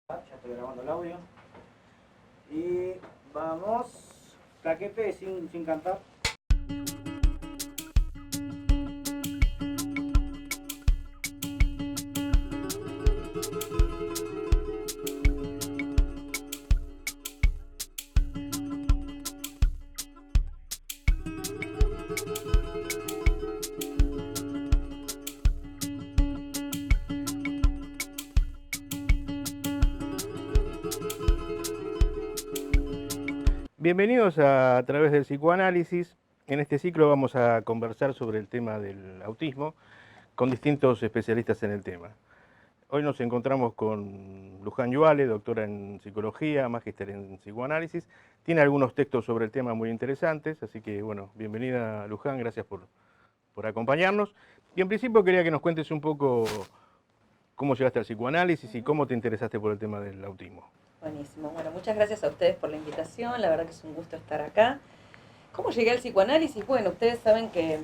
Ya estoy grabando el audio. Y vamos. Plaquete sin cantar. Bienvenidos a Través del Psicoanálisis. En este ciclo vamos a conversar sobre el tema del autismo con distintos especialistas en el tema. Hoy nos encontramos con Luján Yuale, doctora en psicología, magíster en psicoanálisis. Tiene algunos textos sobre el tema muy interesantes, así que bueno, bienvenida Luján, gracias por acompañarnos. Y en principio quería que nos cuentes un poco cómo llegaste al psicoanálisis y cómo te interesaste por el tema del autismo. Buenísimo. Bueno, muchas gracias a ustedes por la invitación. La verdad que es un gusto estar acá. ¿Cómo llegué al psicoanálisis? Bueno, ustedes saben que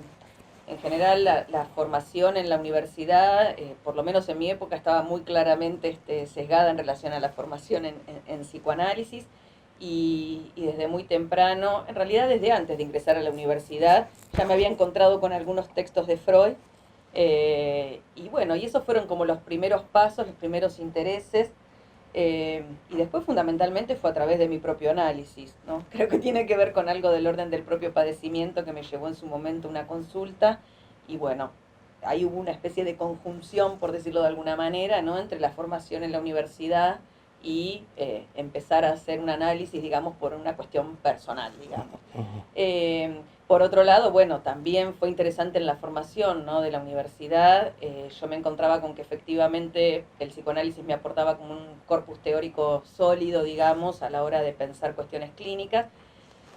en general la formación en la universidad, por lo menos en mi época, estaba muy claramente sesgada en relación a la formación en psicoanálisis y desde muy temprano, en realidad desde antes de ingresar a la universidad, ya me había encontrado con algunos textos de Freud. Y bueno, y esos fueron como los primeros pasos, los primeros intereses. Y después fundamentalmente fue a través de mi propio análisis, ¿no? Creo que tiene que ver con algo del orden del propio padecimiento que me llevó en su momento una consulta y bueno, ahí hubo una especie de conjunción, por decirlo de alguna manera, ¿no? Entre la formación en la universidad y empezar a hacer un análisis, digamos, por una cuestión personal, digamos. Por otro lado, bueno, también fue interesante en la formación, ¿no?, de la universidad. Yo me encontraba con que efectivamente el psicoanálisis me aportaba como un corpus teórico sólido, digamos, a la hora de pensar cuestiones clínicas.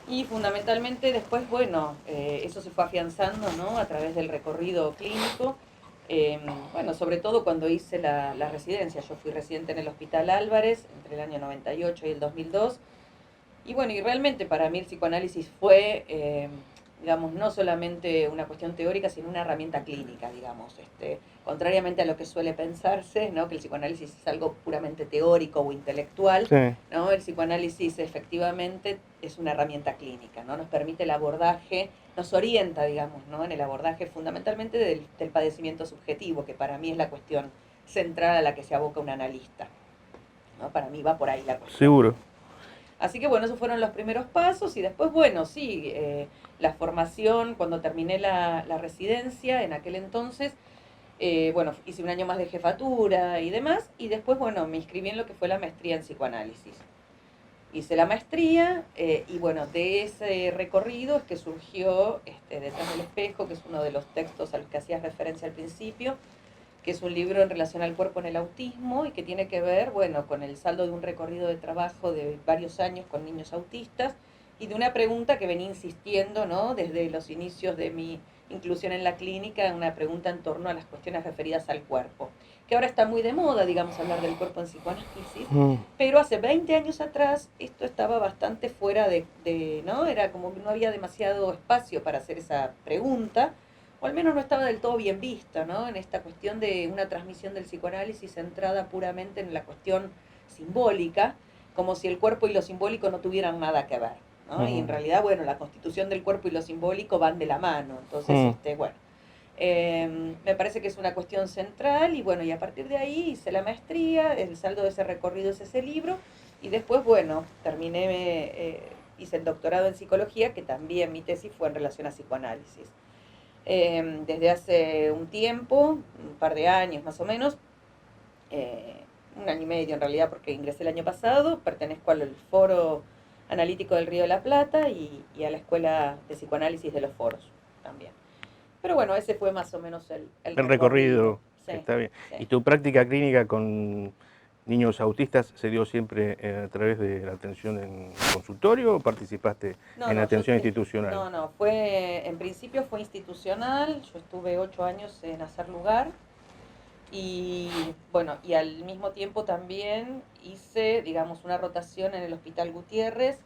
Y fundamentalmente después, bueno, eso se fue afianzando, ¿no?, a través del recorrido clínico. Bueno, sobre todo cuando hice la residencia. Yo fui residente en el Hospital Álvarez entre el año 98 y el 2002. Y bueno, y realmente para mí el psicoanálisis fue, digamos, no solamente una cuestión teórica, sino una herramienta clínica, digamos. Contrariamente a lo que suele pensarse, ¿no?, que el psicoanálisis es algo puramente teórico o intelectual, Sí. ¿no? El psicoanálisis efectivamente es una herramienta clínica, ¿no? Nos permite el abordaje, nos orienta, digamos, ¿no?, en el abordaje fundamentalmente del padecimiento subjetivo, que para mí es la cuestión central a la que se aboca un analista, ¿no? Para mí va por ahí la cuestión. Seguro. Así que bueno, esos fueron los primeros pasos y después, bueno, sí, la formación, cuando terminé la residencia en aquel entonces, bueno, hice un año más de jefatura y demás, y después, bueno, me inscribí en lo que fue la maestría en psicoanálisis. Hice la maestría y bueno, de ese recorrido es que surgió Detrás del espejo, que es uno de los textos a los que hacías referencia al principio, que es un libro en relación al cuerpo en el autismo y que tiene que ver, bueno, con el saldo de un recorrido de trabajo de varios años con niños autistas y de una pregunta que venía insistiendo, ¿no?, desde los inicios de mi inclusión en la clínica, una pregunta en torno a las cuestiones referidas al cuerpo, que ahora está muy de moda, digamos, hablar del cuerpo en psicoanálisis, pero hace 20 años atrás esto estaba bastante fuera ¿no? Era como que no había demasiado espacio para hacer esa pregunta, o al menos no estaba del todo bien vista, ¿no?, en esta cuestión de una transmisión del psicoanálisis centrada puramente en la cuestión simbólica, como si el cuerpo y lo simbólico no tuvieran nada que ver, ¿no? Y en realidad, bueno, la constitución del cuerpo y lo simbólico van de la mano, entonces, bueno, me parece que es una cuestión central y bueno, y a partir de ahí hice la maestría, el saldo de ese recorrido es ese libro, y después, bueno, hice el doctorado en psicología, que también mi tesis fue en relación a psicoanálisis. Desde hace un tiempo, un par de años más o menos, un año y medio en realidad, porque ingresé el año pasado, pertenezco al Foro Analítico del Río de la Plata y a la Escuela de Psicoanálisis de los Foros también. Pero bueno, ese fue más o menos el recorrido. Sí, Está bien. sí. ¿Y tu práctica clínica con niños autistas se dio siempre a través de la atención en consultorio o participaste en atención institucional? No, en principio fue institucional, yo estuve 8 años en Hacer Lugar y bueno, y al mismo tiempo también hice, digamos, una rotación en el Hospital Gutiérrez,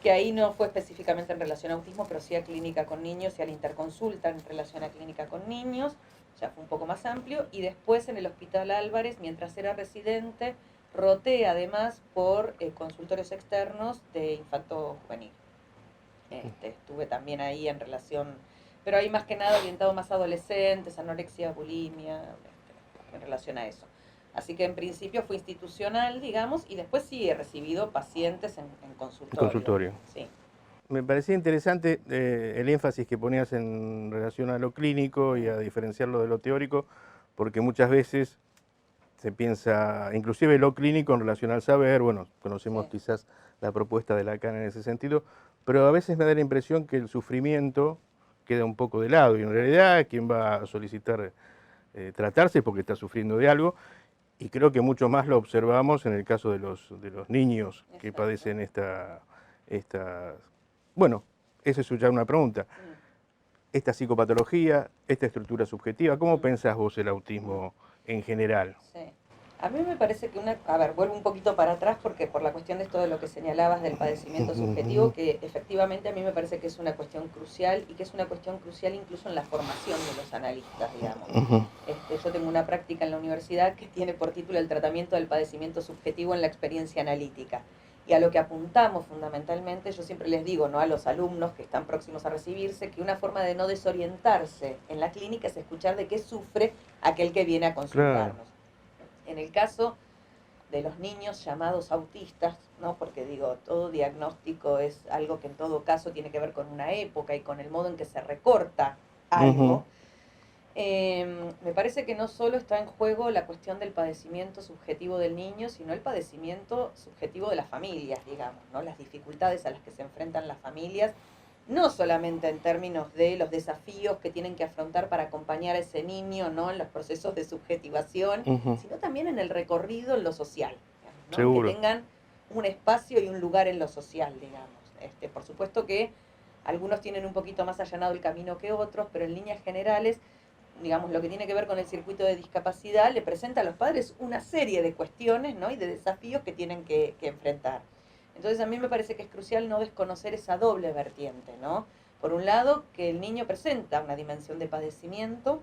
que ahí no fue específicamente en relación a autismo, pero sí a clínica con niños y a la interconsulta en relación a clínica con niños, ya fue un poco más amplio, y después en el Hospital Álvarez, mientras era residente, roté además por consultorios externos de infanto juvenil. Estuve también ahí en relación, pero ahí más que nada orientado más a adolescentes, anorexia, bulimia, en relación a eso. Así que en principio fue institucional, digamos, y después sí he recibido pacientes en consultorio. Consultorio. Sí. Me parecía interesante el énfasis que ponías en relación a lo clínico y a diferenciarlo de lo teórico, porque muchas veces se piensa, inclusive lo clínico en relación al saber, bueno, conocemos quizás la propuesta de Lacan en ese sentido, pero a veces me da la impresión que el sufrimiento queda un poco de lado, y en realidad quien va a solicitar tratarse porque está sufriendo de algo, y creo que mucho más lo observamos en el caso de los niños que padecen esta, bueno, esa es ya una pregunta, esta psicopatología, esta estructura subjetiva, ¿cómo pensás vos el autismo en general? Sí. A mí me parece que a ver, vuelvo un poquito para atrás porque por la cuestión de esto de lo que señalabas del padecimiento subjetivo, que efectivamente a mí me parece que es una cuestión crucial y que es una cuestión crucial incluso en la formación de los analistas, digamos. Yo tengo una práctica en la universidad que tiene por título el tratamiento del padecimiento subjetivo en la experiencia analítica. Y a lo que apuntamos fundamentalmente, yo siempre les digo, ¿no?, a los alumnos que están próximos a recibirse, que una forma de no desorientarse en la clínica es escuchar de qué sufre aquel que viene a consultarnos. Claro. En el caso de los niños llamados autistas, ¿no?, porque digo, todo diagnóstico es algo que en todo caso tiene que ver con una época y con el modo en que se recorta algo, me parece que no solo está en juego la cuestión del padecimiento subjetivo del niño, sino el padecimiento subjetivo de las familias, digamos, ¿no?, las dificultades a las que se enfrentan las familias, no solamente en términos de los desafíos que tienen que afrontar para acompañar a ese niño, ¿no?, en los procesos de subjetivación, sino también en el recorrido en lo social, ¿no?, Seguro. que tengan un espacio y un lugar en lo social, digamos. Por supuesto que algunos tienen un poquito más allanado el camino que otros, pero en líneas generales, digamos, lo que tiene que ver con el circuito de discapacidad le presenta a los padres una serie de cuestiones, ¿no?, y de desafíos que tienen que enfrentar. Entonces a mí me parece que es crucial no desconocer esa doble vertiente, ¿no? Por un lado, que el niño presenta una dimensión de padecimiento,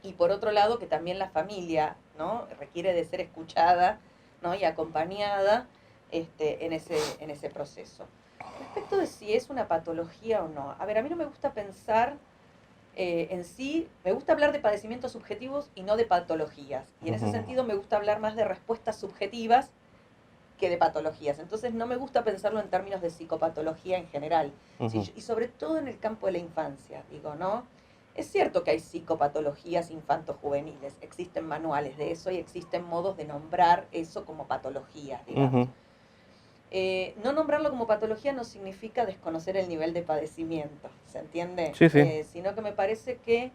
y por otro lado, que también la familia, ¿no?, requiere de ser escuchada, ¿no?, y acompañada en ese proceso. Respecto de si es una patología o no, a ver, a mí no me gusta pensar en sí, me gusta hablar de padecimientos subjetivos y no de patologías. Y en ese sentido me gusta hablar más de respuestas subjetivas que de patologías. Entonces no me gusta pensarlo en términos de psicopatología en general. Sí, y sobre todo en el campo de la infancia, digo, ¿no? Es cierto que hay psicopatologías infanto-juveniles, existen manuales de eso y existen modos de nombrar eso como patologías, digamos. No nombrarlo como patología no significa desconocer el nivel de padecimiento, ¿se entiende? Sí, sí. Sino que me parece que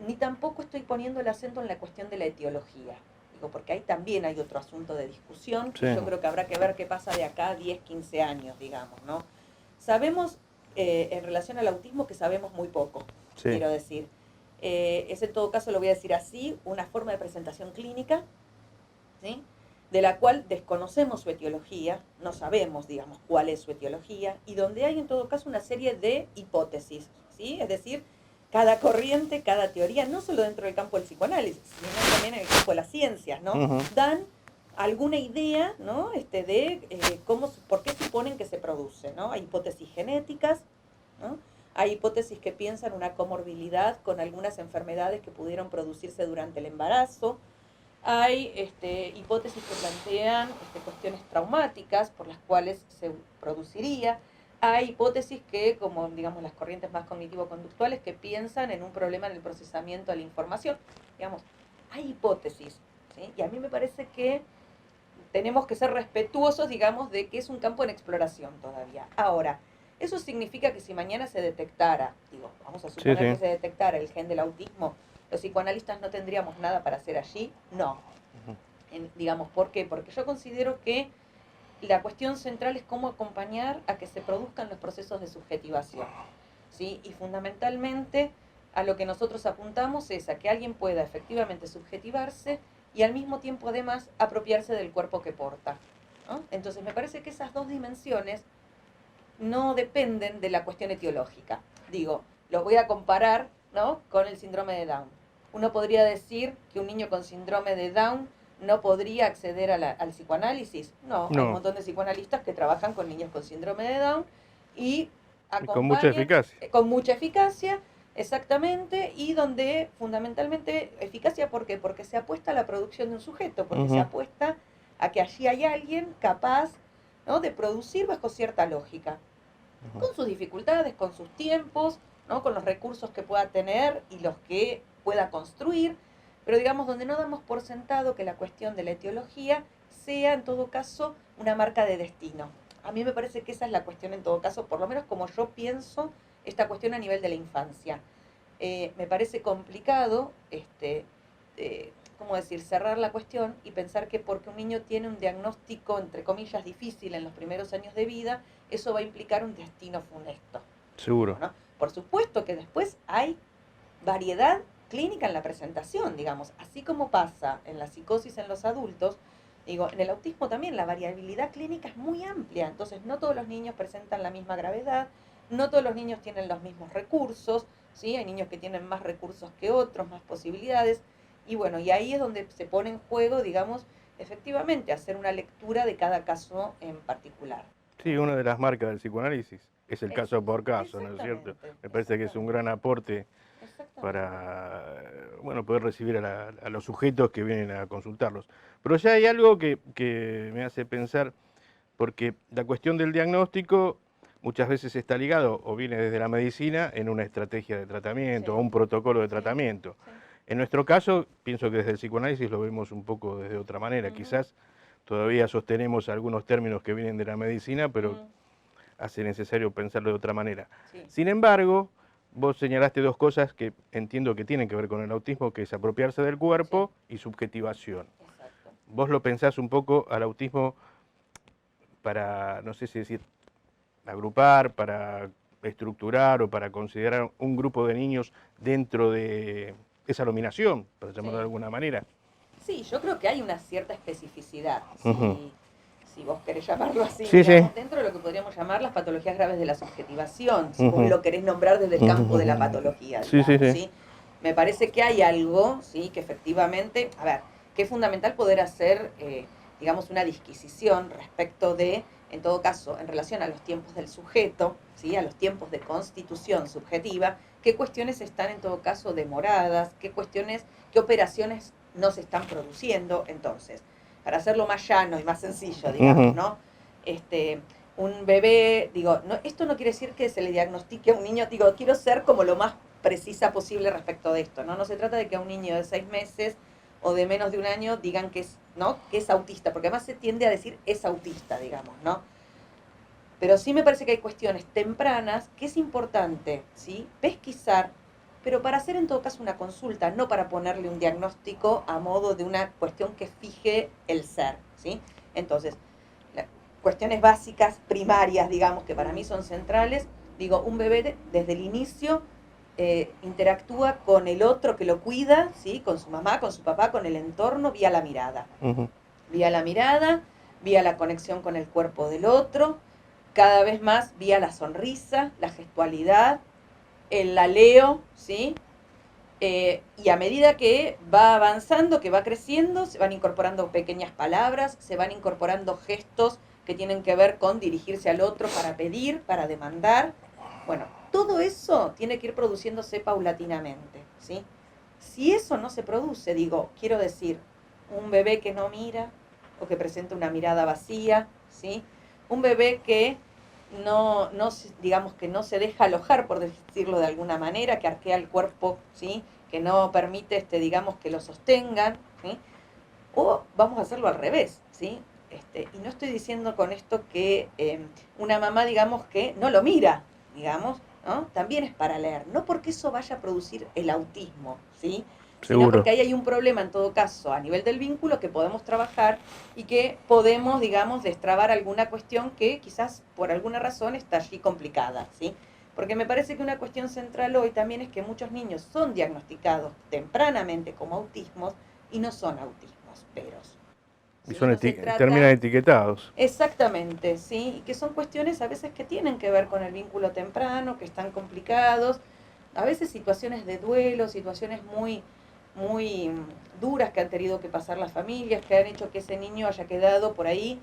ni tampoco estoy poniendo el acento en la cuestión de la etiología, digo, porque ahí también hay otro asunto de discusión, que yo creo que habrá que ver qué pasa de acá a 10, 15 años, digamos, ¿no? Sabemos, en relación al autismo, que sabemos muy poco, quiero decir. Es en todo caso, lo voy a decir así, una forma de presentación clínica, ¿sí?, de la cual desconocemos su etiología, no sabemos, digamos, cuál es su etiología, y donde hay en todo caso una serie de hipótesis, ¿sí? Es decir, cada corriente, cada teoría, no solo dentro del campo del psicoanálisis, sino también en el campo de las ciencias, ¿no? Dan alguna idea, ¿no?, de por qué suponen que se produce, ¿no? Hay hipótesis genéticas, ¿no? Hay hipótesis que piensan una comorbilidad con algunas enfermedades que pudieron producirse durante el embarazo. Hay hipótesis que plantean cuestiones traumáticas por las cuales se produciría. Hay hipótesis que, como digamos las corrientes más cognitivo-conductuales, que piensan en un problema en el procesamiento de la información. Digamos, hay hipótesis, ¿sí? Y a mí me parece que tenemos que ser respetuosos, digamos, de que es un campo en exploración todavía. Ahora, ¿eso significa que si mañana se detectara, digo, vamos a suponer que se detectara el gen del autismo, los psicoanalistas no tendríamos nada para hacer allí? No. Digamos, ¿por qué? Porque yo considero que la cuestión central es cómo acompañar a que se produzcan los procesos de subjetivación, ¿sí? Y fundamentalmente a lo que nosotros apuntamos es a que alguien pueda efectivamente subjetivarse y al mismo tiempo además apropiarse del cuerpo que porta, ¿no? Entonces me parece que esas dos dimensiones no dependen de la cuestión etiológica. Digo, lo voy a comparar, ¿no?, con el síndrome de Down. Uno podría decir que un niño con síndrome de Down no podría acceder al psicoanálisis. No, hay un No, montón de psicoanalistas que trabajan con niños con síndrome de Down y y con mucha acompañan eficacia. con mucha eficacia, exactamente, y donde fundamentalmente eficacia, ¿por qué? Porque se apuesta a la producción de un sujeto, porque se Ujú. apuesta a que allí hay alguien capaz, ¿no?, de producir bajo cierta lógica, Ujú. con sus dificultades, con sus tiempos, ¿no?, con los recursos que pueda tener y los que pueda construir, pero digamos donde no damos por sentado que la cuestión de la etiología sea en todo caso una marca de destino. A mí me parece que esa es la cuestión en todo caso, por lo menos como yo pienso esta cuestión a nivel de la infancia. Me parece complicado, ¿cómo decir?, cerrar la cuestión y pensar que porque un niño tiene un diagnóstico, entre comillas, difícil en los primeros años de vida, eso va a implicar un destino funesto. Digo, Seguro. ¿no? Por supuesto que después hay variedad clínica en la presentación, digamos, así como pasa en la psicosis en los adultos, digo, en el autismo también la variabilidad clínica es muy amplia, entonces no todos los niños presentan la misma gravedad, no todos los niños tienen los mismos recursos, ¿sí? Hay niños que tienen más recursos que otros, más posibilidades, y bueno, y ahí es donde se pone en juego, digamos, efectivamente, hacer una lectura de cada caso en particular. Sí, una de las marcas del psicoanálisis es el caso por caso, ¿no es cierto? Exactamente, Me parece que es un exactamente, gran aporte exactamente. para, bueno, poder recibir a los sujetos que vienen a consultarlos. Pero ya hay algo que me hace pensar, porque la cuestión del diagnóstico muchas veces está ligado o viene desde la medicina en una estrategia de tratamiento o Sí, un protocolo de sí, tratamiento. sí. En nuestro caso, pienso que desde el psicoanálisis lo vemos un poco desde otra manera. Ujú, Quizás todavía sostenemos algunos términos que vienen de la medicina, pero mm, hace necesario pensarlo de otra manera. sí, Sin embargo, vos señalaste dos cosas que entiendo que tienen que ver con el autismo, que es apropiarse del sí, cuerpo y subjetivación. exacto. Vos lo pensás un poco al autismo para, no sé si decir, agrupar, para estructurar o para considerar un grupo de niños dentro de esa nominación, para llamarlo de Sí. alguna manera. Sí, yo creo que hay una cierta especificidad, Ujú. si vos querés llamarlo así, Sí, sí. digamos, dentro de lo que podríamos llamar las patologías graves de la subjetivación, si vos Ujú. lo querés nombrar desde el campo de la patología, Sí, sí, digamos, sí. ¿sí? Me parece que hay algo, ¿sí?, que efectivamente, a ver, que es fundamental poder hacer, digamos, una disquisición respecto de, en todo caso, en relación a los tiempos del sujeto, ¿sí?, a los tiempos de constitución subjetiva, qué cuestiones están en todo caso demoradas, qué cuestiones, qué operaciones no se están produciendo. Entonces, para hacerlo más llano y más sencillo, digamos, Ujú. ¿no? Un bebé, digo, no, esto no quiere decir que se le diagnostique a un niño, digo, quiero ser como lo más precisa posible respecto de esto, ¿no? No se trata de que a un niño de 6 meses o de menos de un año digan que es, ¿no?, que es autista, porque además se tiende a decir es autista, digamos, ¿no? Pero sí me parece que hay cuestiones tempranas que es importante, ¿sí?, pesquisar, pero para hacer en todo caso una consulta, no para ponerle un diagnóstico a modo de una cuestión que fije el ser, ¿sí? Entonces, cuestiones básicas, primarias, digamos, que para mí son centrales, digo, un bebé desde el inicio interactúa con el otro que lo cuida, ¿sí?, con su mamá, con su papá, con el entorno, vía la mirada. Ujú. Vía la mirada, vía la conexión con el cuerpo del otro, cada vez más vía la sonrisa, la gestualidad, el laleo, ¿sí? Y a medida que va avanzando, que va creciendo, se van incorporando pequeñas palabras, se van incorporando gestos que tienen que ver con dirigirse al otro para pedir, para demandar. Bueno, todo eso tiene que ir produciéndose paulatinamente, ¿sí? Si eso no se produce, digo, quiero decir, un bebé que no mira o que presenta una mirada vacía, ¿sí? Un bebé que digamos que no se deja alojar, por decirlo de alguna manera, que arquea el cuerpo, ¿sí?, que no permite, digamos, que lo sostengan, ¿sí? O vamos a hacerlo al revés, ¿sí? Y no estoy diciendo con esto que una mamá, digamos, que no lo mira, digamos, ¿no? También es para leer, no porque eso vaya a producir el autismo, ¿sí?, sino porque Seguro. ahí hay un problema, en todo caso, a nivel del vínculo que podemos trabajar y que podemos, digamos, destrabar alguna cuestión que quizás por alguna razón está allí complicada, ¿sí? Porque me parece que una cuestión central hoy también es que muchos niños son diagnosticados tempranamente como autismos y no son autismos peros. Y ¿Sí? son No se terminan trata etiquetados. exactamente, ¿sí? Y que son cuestiones a veces que tienen que ver con el vínculo temprano, que están complicados, a veces situaciones de duelo, situaciones muy, muy duras que han tenido que pasar las familias, que han hecho que ese niño haya quedado por ahí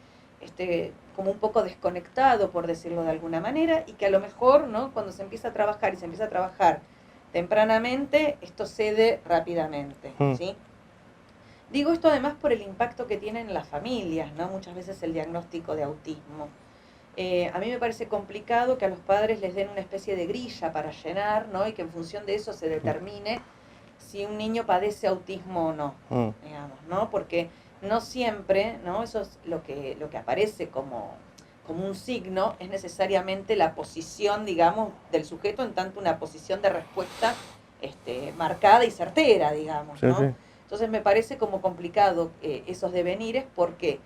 como un poco desconectado, por decirlo de alguna manera, y que a lo mejor, ¿no?, cuando se empieza a trabajar y se empieza a trabajar tempranamente, esto cede rápidamente, ¿sí? Digo esto además por el impacto que tienen las familias, ¿no? Muchas veces el diagnóstico de autismo. A mí me parece complicado que a los padres les den una especie de grilla para llenar, ¿no? Y que en función de eso se determine si un niño padece autismo o no, digamos, ¿no? Porque no siempre, ¿no?, eso es lo que aparece como un signo, es necesariamente la posición, digamos, del sujeto en tanto una posición de respuesta marcada y certera, digamos, ¿no? Sí. Entonces me parece como complicado esos devenires, porque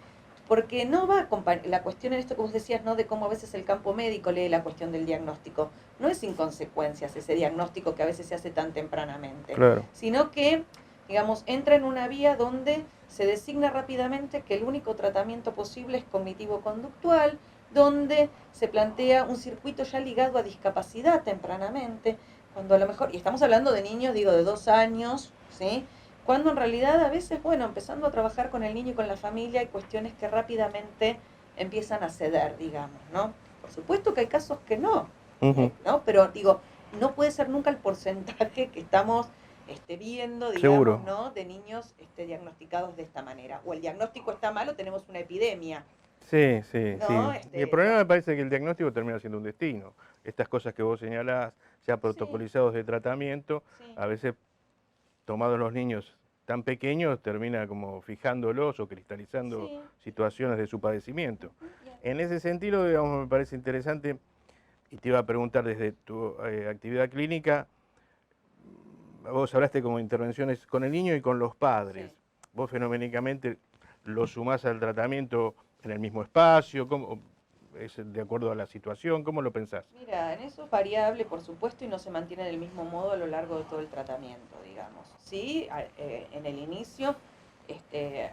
no va a la cuestión en esto que vos decías, ¿no?, de cómo a veces el campo médico lee la cuestión del diagnóstico. No es sin consecuencias ese diagnóstico que a veces se hace tan tempranamente, claro, sino que, digamos, entra en una vía donde se designa rápidamente que el único tratamiento posible es cognitivo-conductual, donde se plantea un circuito ya ligado a discapacidad tempranamente, cuando a lo mejor, y estamos hablando de niños, digo, de 2 años, ¿sí?, cuando en realidad a veces, bueno, empezando a trabajar con el niño y con la familia, hay cuestiones que rápidamente empiezan a ceder, digamos, ¿no? Por supuesto que hay casos que no, ¿no? Pero digo, no puede ser nunca el porcentaje que estamos viendo, digamos, seguro, ¿no?, de niños diagnosticados de esta manera. O el diagnóstico está mal o tenemos una epidemia. Sí, sí, ¿No? sí. Y el problema me parece que el diagnóstico termina siendo un destino. Estas cosas que vos señalás, ya protocolizados de tratamiento, a veces tomados los niños tan pequeños, termina como fijándolos o cristalizando situaciones de su padecimiento. En ese sentido, digamos, me parece interesante, y te iba a preguntar desde tu actividad clínica, vos hablaste como intervenciones con el niño y con los padres. Vos fenoménicamente lo sumás al tratamiento en el mismo espacio, ¿cómo es de acuerdo a la situación? ¿Cómo lo pensás? Mira, en eso es variable, por supuesto, y no se mantiene del mismo modo a lo largo de todo el tratamiento, digamos. Sí, en el inicio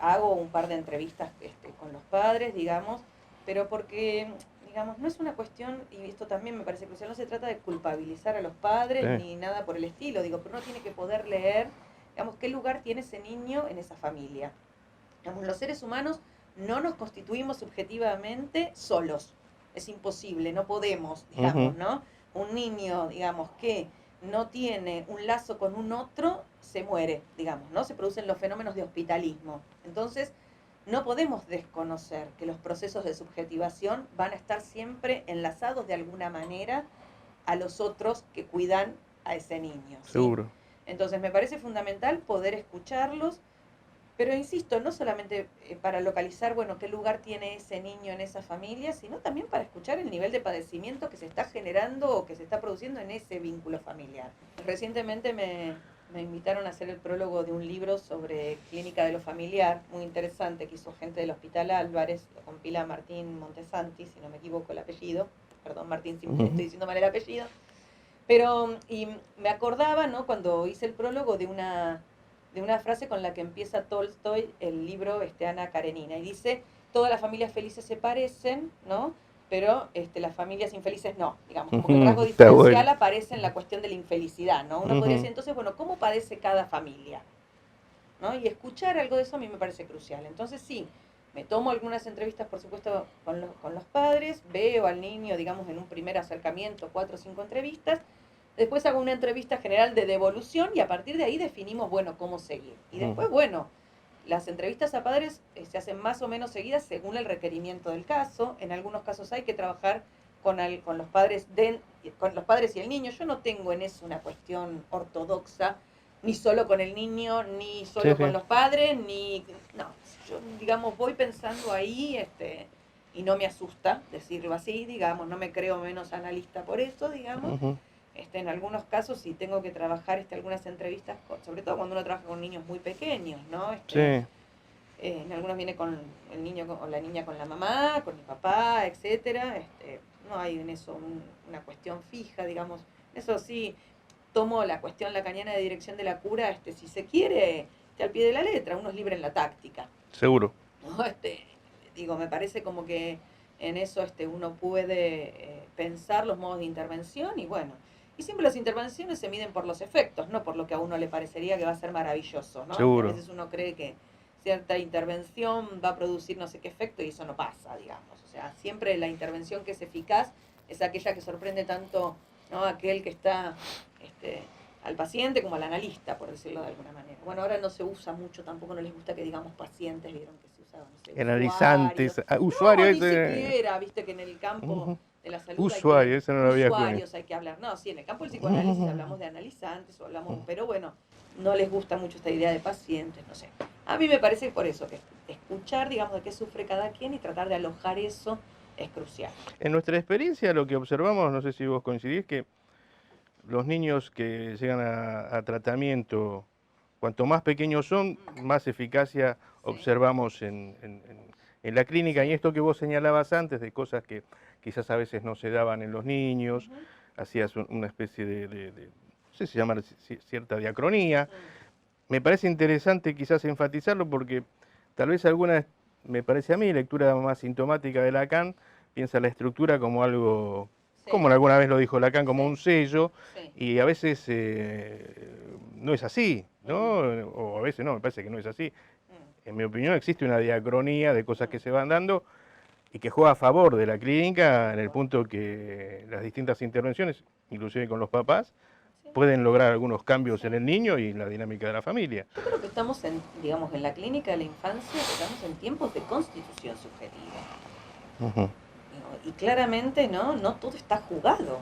hago un par de entrevistas con los padres, digamos, pero porque, digamos, no es una cuestión, y esto también me parece crucial, no se trata de culpabilizar a los padres ni nada por el estilo, digo, pero uno tiene que poder leer, digamos, qué lugar tiene ese niño en esa familia. Digamos, los seres humanos no nos constituimos subjetivamente solos. Es imposible, no podemos, digamos, ¿no? Un niño, digamos, que no tiene un lazo con un otro, se muere, digamos, ¿no? Se producen los fenómenos de hospitalismo. Entonces, no podemos desconocer que los procesos de subjetivación van a estar siempre enlazados de alguna manera a los otros que cuidan a ese niño, ¿sí? Seguro. Entonces, me parece fundamental poder escucharlos, pero insisto, no solamente para localizar, bueno, qué lugar tiene ese niño en esa familia, sino también para escuchar el nivel de padecimiento que se está generando o que se está produciendo en ese vínculo familiar. Recientemente me invitaron a hacer el prólogo de un libro sobre clínica de lo familiar, muy interesante, que hizo gente del Hospital Álvarez, lo compila Martín Montesanti, si no me equivoco el apellido. Perdón, Martín, si me estoy diciendo mal el apellido. Pero, y me acordaba, ¿no?, cuando hice el prólogo de una frase con la que empieza Tolstoy el libro Ana Karenina, y dice: todas las familias felices se parecen, ¿no?, pero las familias infelices no, digamos, como que el rasgo diferencial aparece en la cuestión de la infelicidad, ¿no? Uno podría decir, entonces, bueno, ¿cómo padece cada familia?, ¿no? Y escuchar algo de eso a mí me parece crucial. Entonces sí, me tomo algunas entrevistas, por supuesto, con los padres, veo al niño, digamos, en un primer acercamiento, 4 o 5 entrevistas. Después hago una entrevista general de devolución y a partir de ahí definimos, bueno, cómo seguir. Y después, bueno, las entrevistas a padres se hacen más o menos seguidas según el requerimiento del caso. En algunos casos hay que trabajar con los padres y el niño. Yo no tengo en eso una cuestión ortodoxa, ni solo con el niño, ni solo con los padres, ni... No, yo, digamos, voy pensando ahí, y no me asusta decirlo así, digamos, no me creo menos analista por eso, digamos. En algunos casos sí tengo que trabajar algunas entrevistas, sobre todo cuando uno trabaja con niños muy pequeños, ¿no? En algunos viene con el niño o la niña con la mamá, con el papá, etcétera. No hay en eso una cuestión fija, digamos. Eso sí, tomo la cuestión lacaniana de dirección de la cura, si se quiere, al pie de la letra, uno es libre en la táctica. Seguro. ¿No? Digo, me parece como que en eso uno puede pensar los modos de intervención y bueno, Y siempre las intervenciones se miden por los efectos, no por lo que a uno le parecería que va a ser maravilloso, ¿no? Seguro. A veces uno cree que cierta intervención va a producir no sé qué efecto y eso no pasa, digamos. O sea, siempre la intervención que es eficaz es aquella que sorprende tanto, ¿no?, a aquel que está al paciente como al analista, por decirlo de alguna manera. Bueno, ahora no se usa mucho, tampoco no les gusta que digamos pacientes, vieron que se usaban, no sé, Analizantes, usuarios. usuarios, No, ni siquiera, viste que en el campo de la salud usuario, hay eso no que, lo había usuarios hay que hablar. No, sí, en el campo del psicoanálisis hablamos de analizantes o hablamos, pero bueno, no les gusta mucho esta idea de pacientes, no sé. A mí me parece por eso que escuchar, digamos, de qué sufre cada quien y tratar de alojar eso es crucial. En nuestra experiencia lo que observamos, no sé si vos coincidís, que los niños que llegan a tratamiento, cuanto más pequeños son, más eficacia observamos en la clínica. Y esto que vos señalabas antes, de cosas que quizás a veces no se daban en los niños, hacías una especie no sé si llamar cierta diacronía. Me parece interesante quizás enfatizarlo porque tal vez alguna, me parece a mí, lectura más sintomática de Lacan, piensa la estructura como algo, como alguna vez lo dijo Lacan, como un sello, y a veces no es así, ¿no? O a veces no, me parece que no es así. En mi opinión existe una diacronía de cosas que se van dando y que juega a favor de la clínica en el punto que las distintas intervenciones, inclusive con los papás, pueden lograr algunos cambios en el niño y en la dinámica de la familia. Yo creo que estamos digamos, en la clínica de la infancia, estamos en tiempos de constitución subjetiva. Y claramente, no todo está jugado.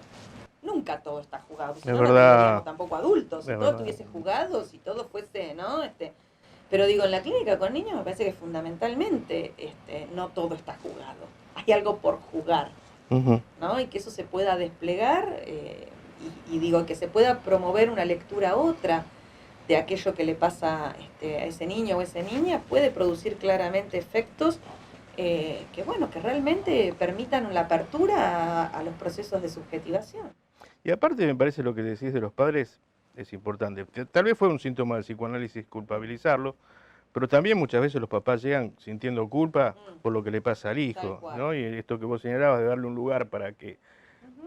Nunca todo está jugado, si no, no tendríamos tampoco adultos. Si todo estuviese jugado, si todo fuese, ¿no? Pero digo, en la clínica con niños me parece que fundamentalmente no todo está jugado. Hay algo por jugar, ¿no? Y que eso se pueda desplegar y digo, que se pueda promover una lectura otra de aquello que le pasa a ese niño o esa niña, puede producir claramente efectos que, bueno, que realmente permitan la apertura a los procesos de subjetivación. Y aparte me parece lo que decís de los padres es importante. Tal vez fue un síntoma del psicoanálisis culpabilizarlo, pero también muchas veces los papás llegan sintiendo culpa por lo que le pasa al hijo, ¿no? Y esto que vos señalabas de darle un lugar para que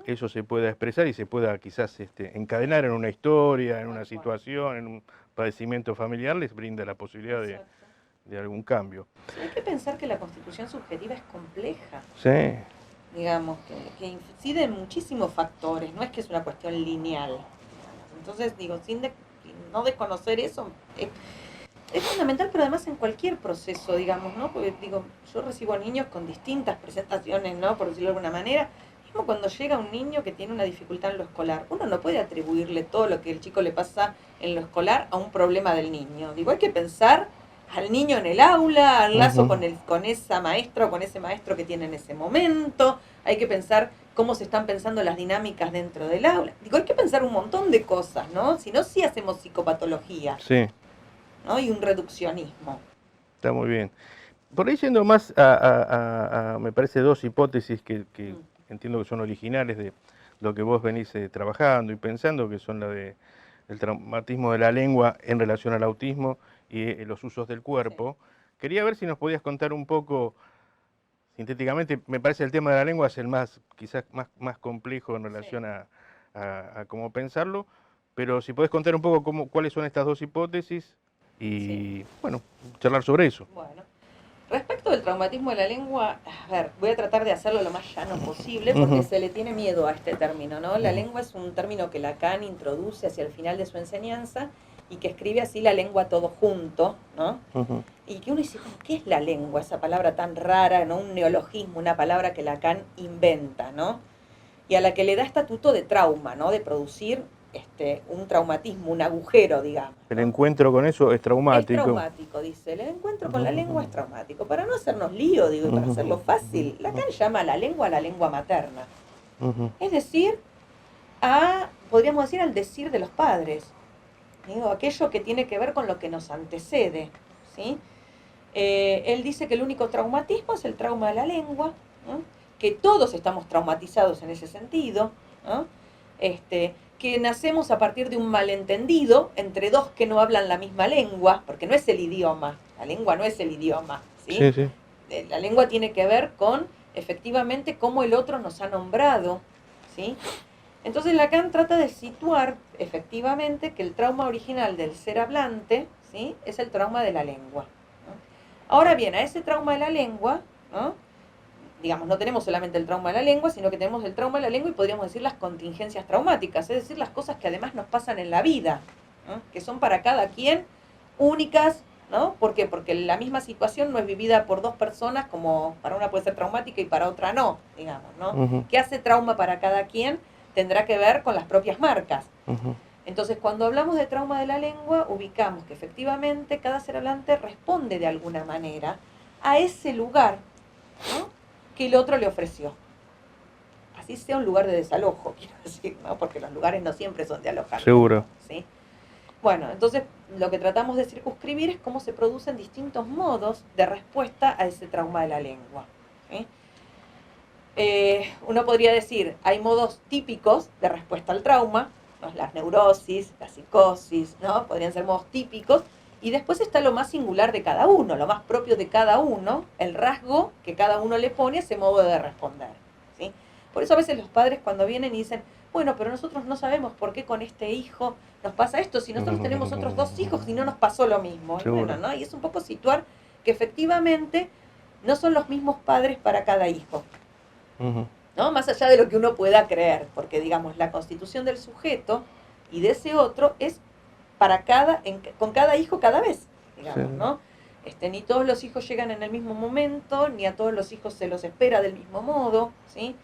eso se pueda expresar y se pueda quizás encadenar en una historia, en una situación, en un padecimiento familiar, les brinda la posibilidad de algún cambio. Sí, hay que pensar que la constitución subjetiva es compleja. Sí. Digamos, que incide en muchísimos factores, no es que es una cuestión lineal. Entonces, digo, no desconocer eso es fundamental, pero además en cualquier proceso, digamos, ¿no? Porque, digo, yo recibo a niños con distintas presentaciones, ¿no? Por decirlo de alguna manera. Mismo cuando llega un niño que tiene una dificultad en lo escolar, uno no puede atribuirle todo lo que el chico le pasa en lo escolar a un problema del niño. Digo, hay que pensar al niño en el aula, al lazo con esa maestra o con ese maestro que tiene en ese momento. Hay que pensar cómo se están pensando las dinámicas dentro del aula. Digo, hay que pensar un montón de cosas, ¿no? Si no, sí hacemos psicopatología. Sí. ¿No? Y un reduccionismo. Está muy bien. Por ahí yendo más me parece, dos hipótesis que entiendo que son originales de lo que vos venís trabajando y pensando, que son la de el traumatismo de la lengua en relación al autismo y los usos del cuerpo. Quería ver si nos podías contar un poco, sintéticamente, me parece el tema de la lengua es el quizás más complejo en relación a cómo pensarlo, pero si podés contar un poco cuáles son estas dos hipótesis y, bueno, charlar sobre eso. Bueno, respecto del traumatismo de la lengua, a ver, voy a tratar de hacerlo lo más llano posible porque se le tiene miedo a este término, ¿no? La lengua es un término que Lacan introduce hacia el final de su enseñanza y que escribe así la lengua todo junto, ¿no? Y que uno dice, ¿qué es la lengua? Esa palabra tan rara, ¿no? Un neologismo, una palabra que Lacan inventa, ¿no? Y a la que le da estatuto de trauma, ¿no? De producir un traumatismo, un agujero, digamos, ¿no? El encuentro con eso es traumático. Es traumático, dice. El encuentro con la lengua es traumático. Para no hacernos lío, digo, y para hacerlo fácil, Lacan llama a la lengua materna. Es decir, podríamos decir, al decir de los padres. Digo, aquello que tiene que ver con lo que nos antecede, ¿sí? Él dice que el único traumatismo es el trauma de la lengua, ¿no? Que todos estamos traumatizados en ese sentido, ¿no? Que nacemos a partir de un malentendido entre dos que no hablan la misma lengua, porque no es el idioma, la lengua no es el idioma, ¿sí? Sí. La lengua tiene que ver con, efectivamente, cómo el otro nos ha nombrado, ¿sí? Entonces Lacan trata de situar efectivamente que el trauma original del ser hablante, ¿sí?, es el trauma de la lengua, ¿no? Ahora bien, a ese trauma de la lengua, ¿no?, digamos, no tenemos solamente el trauma de la lengua, sino que tenemos el trauma de la lengua y podríamos decir las contingencias traumáticas, es decir, las cosas que además nos pasan en la vida, ¿no?, que son para cada quien únicas, ¿no? ¿Por qué? Porque la misma situación no es vivida por dos personas, como para una puede ser traumática y para otra no, digamos, ¿no? Ujú. ¿Qué hace trauma para cada quien? Tendrá que ver con las propias marcas. Ujú. Entonces, cuando hablamos de trauma de la lengua, ubicamos que efectivamente cada ser hablante responde de alguna manera a ese lugar, ¿no?, que el otro le ofreció. Así sea un lugar de desalojo, quiero decir, ¿no? Porque los lugares no siempre son de alojamiento. Seguro. ¿Sí? Bueno, entonces lo que tratamos de circunscribir es cómo se producen distintos modos de respuesta a ese trauma de la lengua, ¿sí? Uno podría decir, hay modos típicos de respuesta al trauma, ¿no?, las neurosis, la psicosis, ¿no? Podrían ser modos típicos, y después está lo más singular de cada uno, lo más propio de cada uno, el rasgo que cada uno le pone a ese modo de responder, ¿sí? Por eso a veces los padres cuando vienen y dicen, bueno, pero nosotros no sabemos por qué con este hijo nos pasa esto, si nosotros tenemos otros dos hijos y no nos pasó lo mismo. Y bueno, ¿no? Y es un poco situar que efectivamente no son los mismos padres para cada hijo, ¿no? Más allá de lo que uno pueda creer, porque digamos, la constitución del sujeto y de ese otro es para con cada hijo cada vez, digamos, Sí. ¿no? Ni todos los hijos llegan en el mismo momento, ni a todos los hijos se los espera del mismo modo, ¿sí?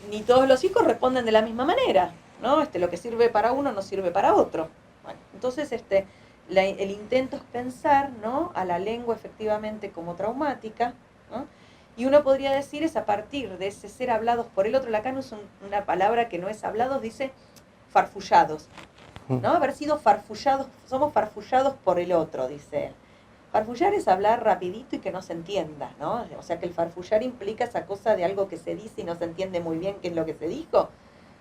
Ni todos los hijos responden de la misma manera, ¿no? Lo que sirve para uno no sirve para otro. Bueno, entonces el intento es pensar, ¿no?, a la lengua efectivamente como traumática, ¿no? Y uno podría decir es a partir de ese ser hablados por el otro. Lacan usa una palabra que no es hablados, dice farfullados, ¿no? Haber sido farfullados, somos farfullados por el otro, dice él. Farfullar es hablar rapidito y que no se entienda, ¿no? O sea que el farfullar implica esa cosa de algo que se dice y no se entiende muy bien qué es lo que se dijo.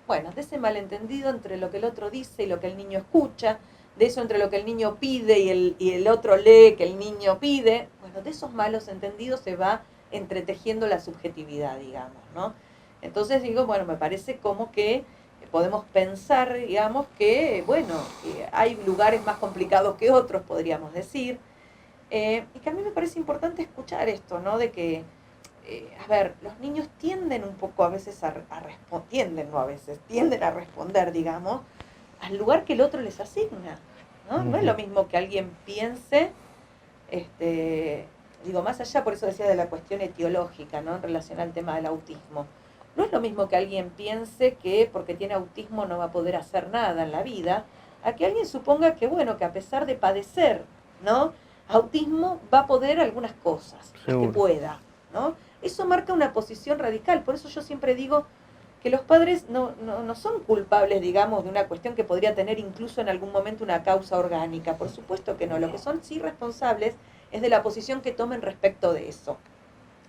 Bueno, de ese malentendido entre lo que el otro dice y lo que el niño escucha, de eso entre lo que el niño pide y el otro lee que el niño pide, bueno, de esos malos entendidos se va entretejiendo la subjetividad, digamos, ¿no? Entonces digo, bueno, me parece como que podemos pensar, digamos, que, bueno, hay lugares más complicados que otros, podríamos decir, y que a mí me parece importante escuchar esto, ¿no? De que, a ver, los niños tienden un poco a veces tienden a responder, digamos, al lugar que el otro les asigna, ¿no? No es lo mismo que alguien piense, digo, más allá, por eso decía de la cuestión etiológica, ¿no?, en relación al tema del autismo. No es lo mismo que alguien piense que porque tiene autismo no va a poder hacer nada en la vida, a que alguien suponga que, bueno, que a pesar de padecer, ¿no?, autismo va a poder algunas cosas, las que pueda, ¿no? Eso marca una posición radical, por eso yo siempre digo que los padres no son culpables, digamos, de una cuestión que podría tener incluso en algún momento una causa orgánica, por supuesto que no, lo que son sí responsables es de la posición que tomen respecto de eso.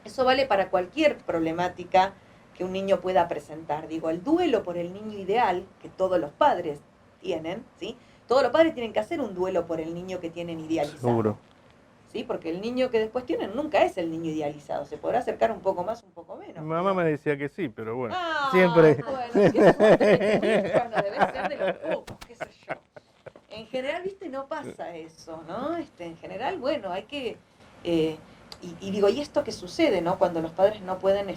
Eso vale para cualquier problemática que un niño pueda presentar. Digo, el duelo por el niño ideal, que todos los padres tienen, ¿sí? Todos los padres tienen que hacer un duelo por el niño que tienen idealizado. Seguro. ¿Sí? Porque el niño que después tienen nunca es el niño idealizado. Se podrá acercar un poco más, un poco menos. Mi mamá me decía que sí, pero bueno. Ah, siempre. bueno, qué suerte. Bueno, debe ser de los pocos, qué sé yo. En general, viste, no pasa eso, ¿no? En general, bueno, hay que... y digo, ¿y esto qué sucede, no? Cuando los padres no pueden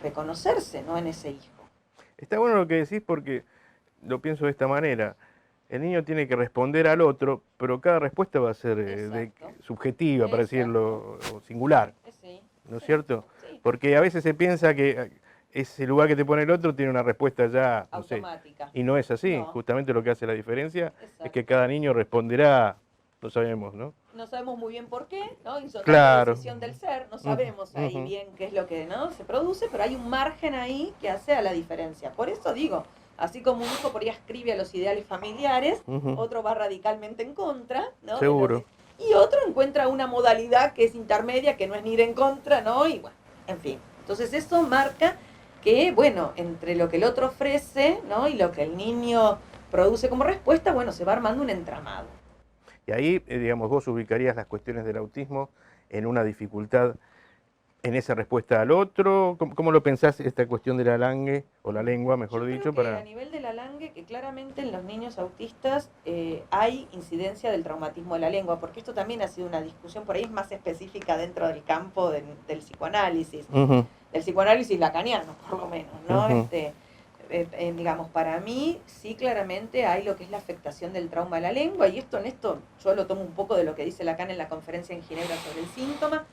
reconocerse, ¿no?, en ese hijo. Está bueno lo que decís porque lo pienso de esta manera. El niño tiene que responder al otro, pero cada respuesta va a ser subjetiva, para decirlo, o singular. Sí, ¿No es cierto? Sí. Porque a veces se piensa que ese lugar que te pone el otro tiene una respuesta ya, no sé, automática. y no es así. No. Justamente lo que hace la diferencia Exacto. es que cada niño responderá, lo sabemos, ¿no? No sabemos muy bien por qué, ¿no? Claro. Decisión del ser, no sabemos ahí bien qué es lo que, ¿no?, se produce, pero hay un margen ahí que hace a la diferencia. Por eso digo, así como un hijo por ahí escribe a los ideales familiares, otro va radicalmente en contra, ¿no? Seguro. Y otro encuentra una modalidad que es intermedia, que no es ni ir en contra, ¿no? Y bueno, en fin. Entonces eso marca que, bueno, entre lo que el otro ofrece, ¿no?, y lo que el niño produce como respuesta, bueno, se va armando un entramado. Y ahí, digamos, vos ubicarías las cuestiones del autismo en una dificultad en esa respuesta al otro? ¿Cómo lo pensás esta cuestión de la langue, o la lengua, mejor Yo dicho, creo que para... a nivel de la langue, que claramente en los niños autistas hay incidencia del traumatismo de la lengua, porque esto también ha sido una discusión, por ahí es más específica dentro del campo del psicoanálisis, Ujú, del psicoanálisis lacaniano, por lo menos, ¿no? ujú, Digamos, para mí sí claramente hay lo que es la afectación del trauma de la lengua, y en esto yo lo tomo un poco de lo que dice Lacan en la conferencia en Ginebra sobre el síntoma,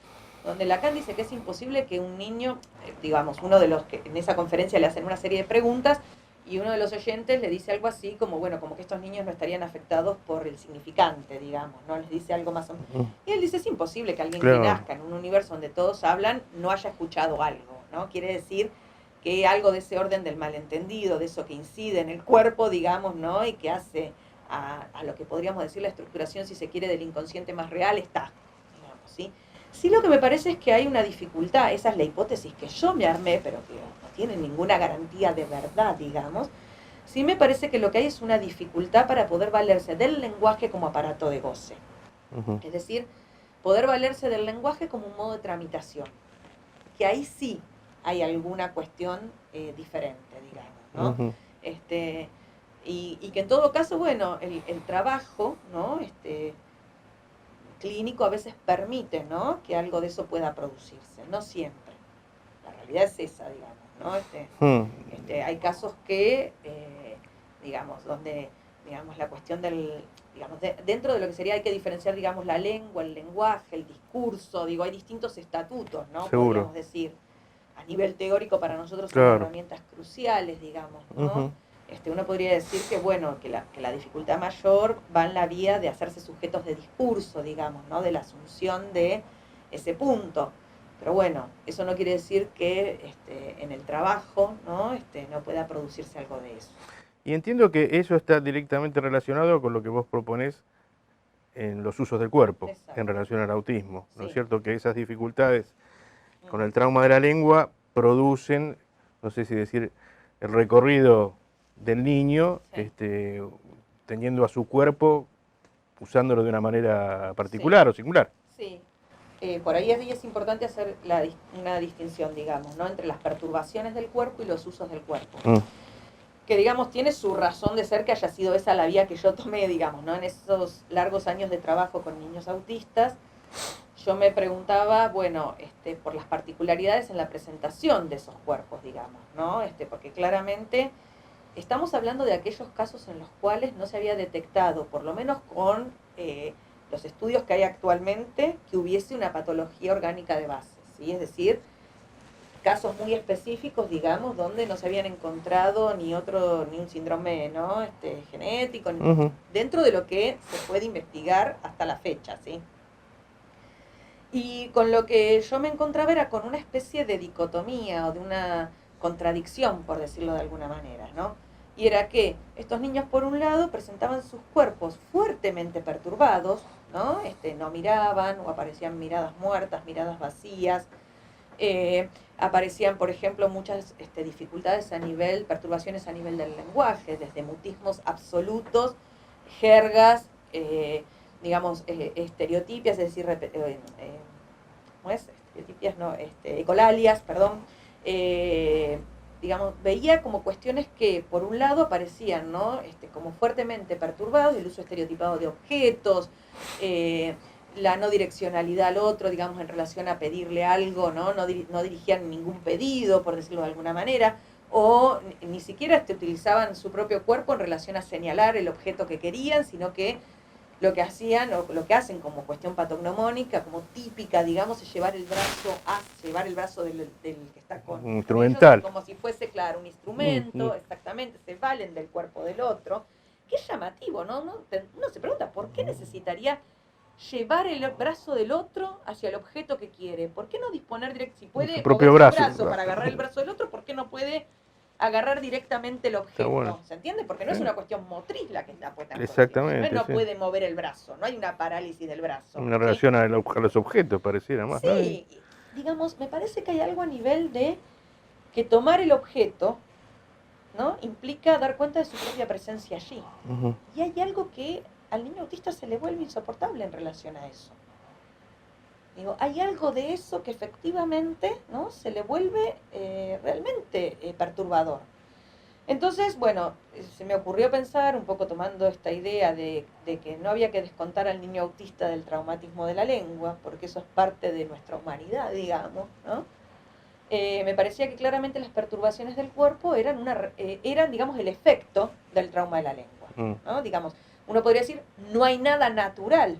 donde Lacan dice que es imposible que un niño, digamos, uno de los que en esa conferencia le hacen una serie de preguntas, y uno de los oyentes le dice algo así como, bueno, como que estos niños no estarían afectados por el significante, digamos, ¿no? Les dice algo más o menos. ujú. Y él dice, es imposible que alguien que Claro, nazca en un universo donde todos hablan no haya escuchado algo, ¿no? Quiere decir que algo de ese orden del malentendido, de eso que incide en el cuerpo, digamos, ¿no? Y que hace a lo que podríamos decir la estructuración, si se quiere, del inconsciente más real, está, digamos, ¿sí? Sí, lo que me parece es que hay una dificultad, esa es la hipótesis que yo me armé, pero que no tiene ninguna garantía de verdad, digamos. Sí me parece que lo que hay es una dificultad para poder valerse del lenguaje como aparato de goce. ujú, Es decir, poder valerse del lenguaje como un modo de tramitación. Que ahí sí hay alguna cuestión diferente, digamos, ¿no? ujú. Este, y que en todo caso, bueno, el trabajo, ¿no? Clínico a veces permite, ¿no? Que algo de eso pueda producirse, no siempre. La realidad es esa, digamos, ¿no? Mm, Hay casos que, digamos, donde, digamos, la cuestión del, digamos, dentro de lo que sería hay que diferenciar, digamos, la lengua, el lenguaje, el discurso, digo, hay distintos estatutos, ¿no? seguro, Podríamos decir, a nivel teórico para nosotros son claro. herramientas cruciales, digamos, ¿no? Ujú. Uno podría decir que, bueno, que la dificultad mayor va en la vía de hacerse sujetos de discurso, digamos, ¿no? De la asunción de ese punto. Pero bueno, eso no quiere decir que en el trabajo, ¿no? No pueda producirse algo de eso. Y entiendo que eso está directamente relacionado con lo que vos proponés en los usos del cuerpo, en Exacto. relación al autismo, ¿no es Sí. cierto? Que esas dificultades con el Ujú. trauma de la lengua producen, no sé si decir, el recorrido del niño, Sí. teniendo a su cuerpo, usándolo de una manera Sí. particular o singular. Sí. Por ahí es importante hacer una distinción, digamos, ¿no? Entre las perturbaciones del cuerpo y los usos del cuerpo. Mm, Que, digamos, tiene su razón de ser que haya sido esa la vía que yo tomé, digamos, ¿no? En esos largos años de trabajo con niños autistas, yo me preguntaba, bueno, por las particularidades en la presentación de esos cuerpos, digamos, ¿no? Porque claramente estamos hablando de aquellos casos en los cuales no se había detectado, por lo menos con los estudios que hay actualmente, que hubiese una patología orgánica de base, ¿sí? Es decir, casos muy específicos, digamos, donde no se habían encontrado ni un síndrome, ¿no? Genético, ujú. dentro de lo que se puede investigar hasta la fecha, ¿sí? Y con lo que yo me encontraba era con una especie de dicotomía o de una contradicción, por decirlo de alguna manera, ¿no? Y era que estos niños, por un lado, presentaban sus cuerpos fuertemente perturbados, ¿no? No miraban o aparecían miradas muertas, miradas vacías. Aparecían, por ejemplo, muchas dificultades a nivel, perturbaciones a nivel del lenguaje, desde mutismos absolutos, jergas, digamos, estereotipias, es decir, ¿cómo es? Estereotipias, no, ecolalias, perdón. Eh, digamos, veía como cuestiones que, por un lado, aparecían, ¿no? Como fuertemente perturbados, el uso estereotipado de objetos, la no direccionalidad al otro, digamos, en relación a pedirle algo, ¿no? No dirigían ningún pedido, por decirlo de alguna manera, o ni siquiera utilizaban su propio cuerpo en relación a señalar el objeto que querían, sino que lo que hacían, o lo que hacen como cuestión patognomónica, como típica, digamos, es llevar el brazo del que está con ellos, Instrumental. como si fuese, claro, un Ujú. instrumento, exactamente, se valen del cuerpo del otro. Qué llamativo, ¿no? Uno se pregunta, ¿por qué necesitaría llevar el brazo del otro hacia el objeto que quiere? ¿Por qué no disponer directo? Si Su puede propio mover su brazo. brazo para agarrar el brazo del otro, ¿por qué no puede agarrar directamente el Está bueno. objeto? ¿Se entiende? Porque no Sí, es una cuestión motriz la que está puesta en juego. No es exactamente, no sí. puede mover el brazo, no hay una parálisis del brazo, Una ¿sí? relación a los objetos, pareciera más, ¿no? Sí, digamos, me parece que hay algo a nivel de que tomar el objeto, ¿no? Implica dar cuenta de su propia presencia allí. Ujú. Y hay algo que al niño autista se le vuelve insoportable en relación a eso. Digo, hay algo de eso que efectivamente, ¿no?, se le vuelve realmente perturbador. Entonces, bueno, se me ocurrió pensar, un poco tomando esta idea de que no había que descontar al niño autista del traumatismo de la lengua, porque eso es parte de nuestra humanidad, digamos, ¿no? Me parecía que claramente las perturbaciones del cuerpo eran, digamos, el efecto del trauma de la lengua, Mm. ¿no? Digamos, uno podría decir, no hay nada natural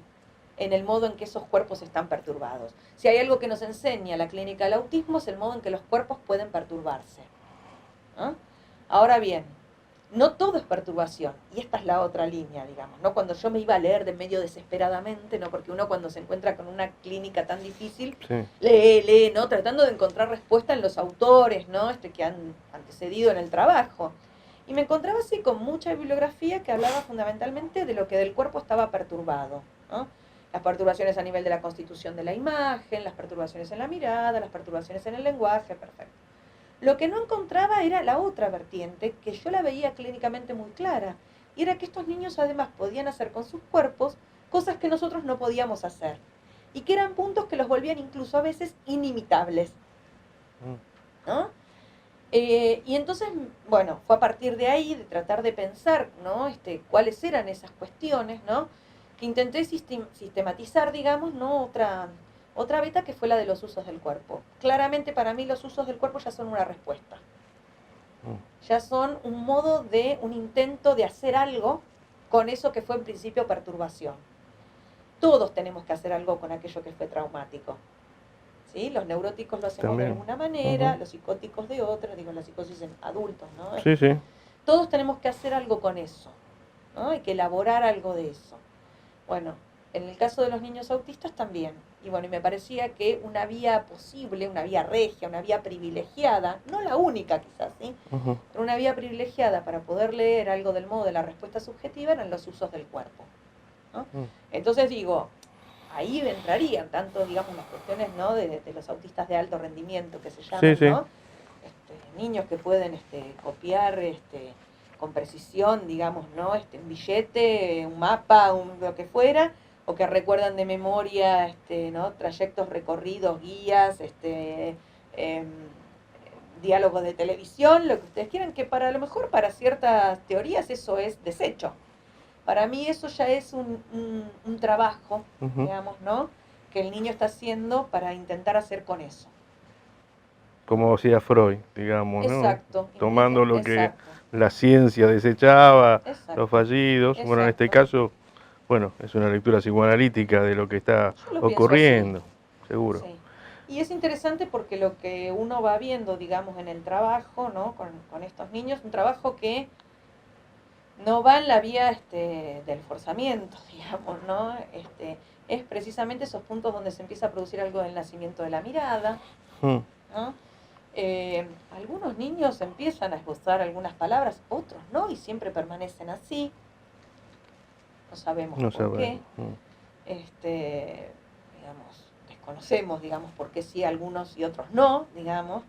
en el modo en que esos cuerpos están perturbados. Si hay algo que nos enseña la clínica del autismo es el modo en que los cuerpos pueden perturbarse, ¿no? Ahora bien, no todo es perturbación, y esta es la otra línea, digamos, ¿no? Cuando yo me iba a leer de medio desesperadamente, ¿no? Porque uno cuando se encuentra con una clínica tan difícil, Sí. lee, ¿no? Tratando de encontrar respuesta en los autores, ¿no? Que han antecedido en el trabajo. Y me encontraba así con mucha bibliografía que hablaba fundamentalmente de lo que del cuerpo estaba perturbado, ¿no? Las perturbaciones a nivel de la constitución de la imagen, las perturbaciones en la mirada, las perturbaciones en el lenguaje, perfecto. Lo que no encontraba era la otra vertiente, que yo la veía clínicamente muy clara, y era que estos niños además podían hacer con sus cuerpos cosas que nosotros no podíamos hacer, y que eran puntos que los volvían incluso a veces inimitables, ¿no? Y entonces, bueno, fue a partir de ahí, de tratar de pensar, ¿no? Cuáles eran esas cuestiones, ¿no? Que intenté sistematizar, digamos, ¿no? Otra beta que fue la de los usos del cuerpo. Claramente para mí los usos del cuerpo ya son una respuesta. Ya son un modo un intento de hacer algo con eso que fue en principio perturbación. Todos tenemos que hacer algo con aquello que fue traumático. ¿Sí? Los neuróticos lo hacemos de También. alguna manera, los psicóticos de otra, digo, la psicosis en adultos, ¿no? Sí, sí. Todos tenemos que hacer algo con eso, ¿no? Hay que elaborar algo de eso. Bueno, en el caso de los niños autistas también. Y bueno, y me parecía que una vía posible, una vía regia, una vía privilegiada, no la única quizás, ¿sí? Pero una vía privilegiada para poder leer algo del modo de la respuesta subjetiva eran los usos del cuerpo, ¿no? Entonces digo, ahí entrarían tanto, digamos, las cuestiones, ¿no?, de los autistas de alto rendimiento que se llaman, Sí, sí. ¿no? Niños que pueden copiar con precisión, digamos, ¿no? Un billete, un mapa, lo que fuera, o que recuerdan de memoria, ¿no?, trayectos recorridos, guías, em, diálogos de televisión, lo que ustedes quieran, que para lo mejor para ciertas teorías eso es desecho. Para mí eso ya es un trabajo, digamos, ¿no?, que el niño está haciendo para intentar hacer con eso. Como decía Freud, digamos, ¿no? Exacto. Tomando lo que Exacto. la ciencia desechaba, Exacto. los fallidos. Exacto. Bueno, en este caso, bueno, es una lectura psicoanalítica de lo que está ocurriendo, seguro. Sí. Y es interesante porque lo que uno va viendo, digamos, en el trabajo, ¿no?, con estos niños, un trabajo que no va en la vía del forzamiento, digamos, ¿no? Es precisamente esos puntos donde se empieza a producir algo del nacimiento de la mirada, ¿no? Algunos niños empiezan a esbozar algunas palabras, otros no, y siempre permanecen así. No sabemos por qué. Digamos, desconocemos, digamos, por qué sí algunos y otros no, digamos.